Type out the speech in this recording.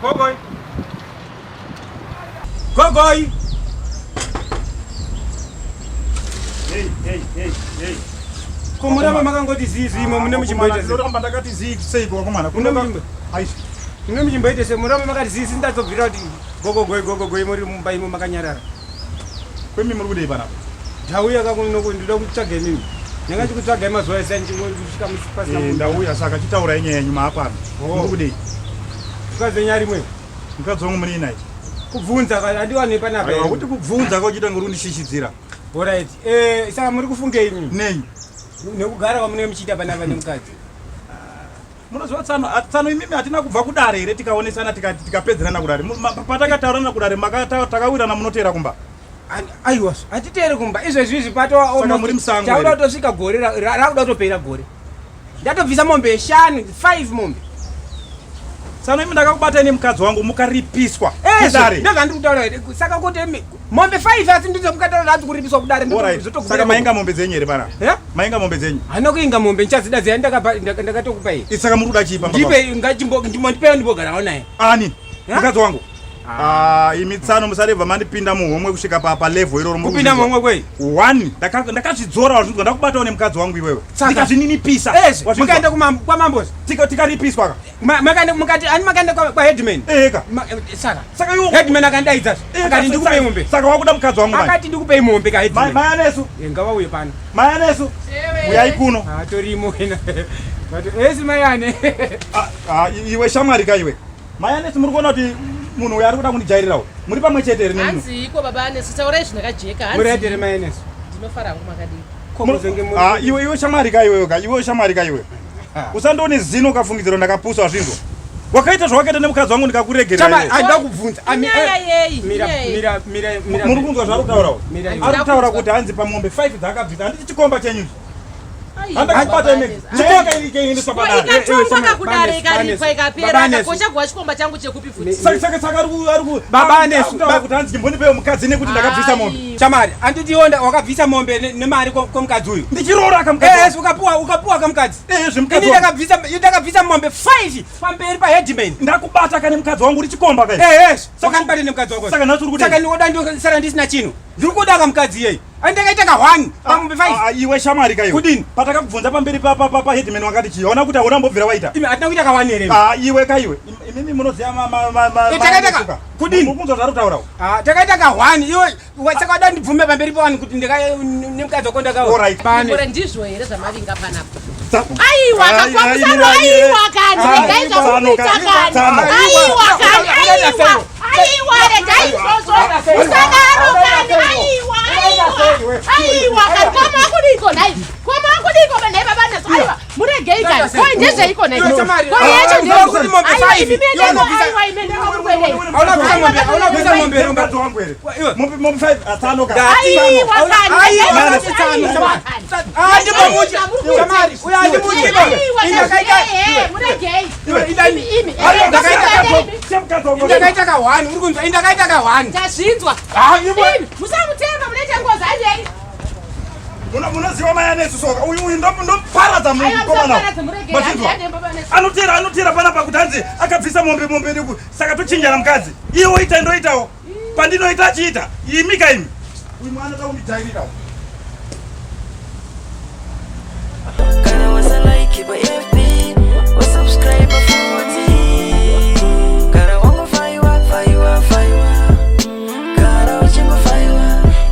Gogoi. Gogoi. Hey. Komuramba makangoti zizi imo mune muchimboita. Ndoramba ndakati zizi seiko komana. Kuna muchimbo. Aishi. Mune muchimboita se muramba makati zizi ndazobvira kuti gogogoi muri mumba imo makanyarara. Kwemi muri kudei pana. Ndauya kakuno ndida kutsvaga mimi. Nyanga chikutsvaga mazuva ese kusvika musipasi. Ndauya saka chitaura yenye nyuma apana. Muri kudei. Tukaze nyari mwe. Mukadzi wangu muri naye. Kubvunza kana ndiwane panapa. Kuti kubvunza kochita ngori undishishizira. Alright. Saka muri kufunga imi. Nei. Nekugara kwamune muchita panapa nemukadzi. Munoziva tsano imimi hatina kubva kudare here tikaonesana tikapedzerana kudare. Patakataurana kudare takawirana munotera kumba. Aiwa, hatiteere kumba. Izvezvi patova saka muri musango. Tauda kutosvika gore rakuda kutopera gore. Ndatobvisa mombe 5 mombe. Tsano imi ndakakubata nemukadzi wangu mukaripiswa. Kudare. Ndakandi kutaura saka kuti mombe 5 asi ndizo mukataura kuti kuripiswa kudare ndotokubata. Saka mainga mombe dzenyu here pana. Mainga mombe dzenyu. Hana kuinga mombe nchazida dzia ndakatokupa iyi. Saka muri kuda chipa mbaba. Ndipe ndimboitewo ndibogarawo naye. Ani? Mukadzi wangu. Imi tsano musareva mandipinda muhomwe kusvika pa level iroro muri kupinda muhomwe kwei 1 ndakazvidzora wazvinzwa ndakubatawo nemukadzi wangu iwewe ndikazvininipisa mukaenda kwamambozi tikaripiswa mukati ani makaenda kwaheadman eka saka headman akandaidza akati ndikupei mombe saka wakuda mukadzi wangu akati ndikupei mombe kaheadman mayanesu ngavauye pano mayanesu uyai kuno torimo esi mayane iwe shamwari ka iwe mayanesu muri kuona kuti munhu uyu ari kuda kundijairirawo muri pamwe chete here nenu hanziko baba anesi taurai zvinakajeka muredere mayenesi ndinofara hangu makadii iwe shamwari ka iwewe iwe shamwari ka iwe usandoone zino ukafungidzira ndakapusa wazvinzwa wakaita zvawakaita nemukadzi wangu ndikakuregeraaida kubvunza muri kunzwa zvaari kutaurawo ari kutaura kuti hanzi pamombe 5 dzaakabvisa handiti chikomba chenyuzi handakabata imene chikomba ikeindiswa padare ikatonga kudare ikaripwa ikapera kochagwa chikomba changu chekupi futi saka ari baba anesu kuti hanzi chimbondipewo mukadzi nekuti ndakabvisa mombe chamari anditiona wakabvisa mombe nemari kwomukadzi uyu ndichiroora kamukadzi ukapuwa kamukadzi zvemukadzi ndakabvisa mombe 5 pamberi paheadman ndakubata kane mukadzi wangu uri chikomba kai saka ndibate nemukadzi wako saka nhasi uri kuti saka ndinoda ndisara ndisina chinhu ndiri kuda kamukadzi iyeyi andakaita ka1 pamombe 5 iwe shamwari ka iwe kudini patakabvunza pamberi paheadman wakati chii waona kuti hauna mbobvira waita imi hatina kuita ka1 here iwe ka iwe imimi munoziva takaita kudini mukunzwa zvari kutaurawo takaita ka1 iwe saka wada ndibvume pamberi pavanhu kuti nemukadzi wako ndakaora ndizvo here zvamavinga panapa aiwa kakwamisano aiwa kani regai zvakuita kani aiwa kani aiwa regai izvozvo usadaro kani aiwa kani koma kudiko nhai koma kudiko nhai baba neso aiwa muregei kani koi ndezveiko nhai koi yacho ndekuti mombe 5 aiwa imene aunabvisa mombe mukadzi wangu here mombe 5 atano kani aiwa kani ndakaita ka1 uri kunzwa indakaita ka1 ndazvinzwa musamutema munoita ngozi anyei munoziva mayanesu soka uyu ndoparadza mukomana anotera panapa kuti hanzi akabvisa mombe riku saka tochinjana mukadzi iwo ita ndoitawo pandinoita achiita imika imi uyu mwana taundijairirawo.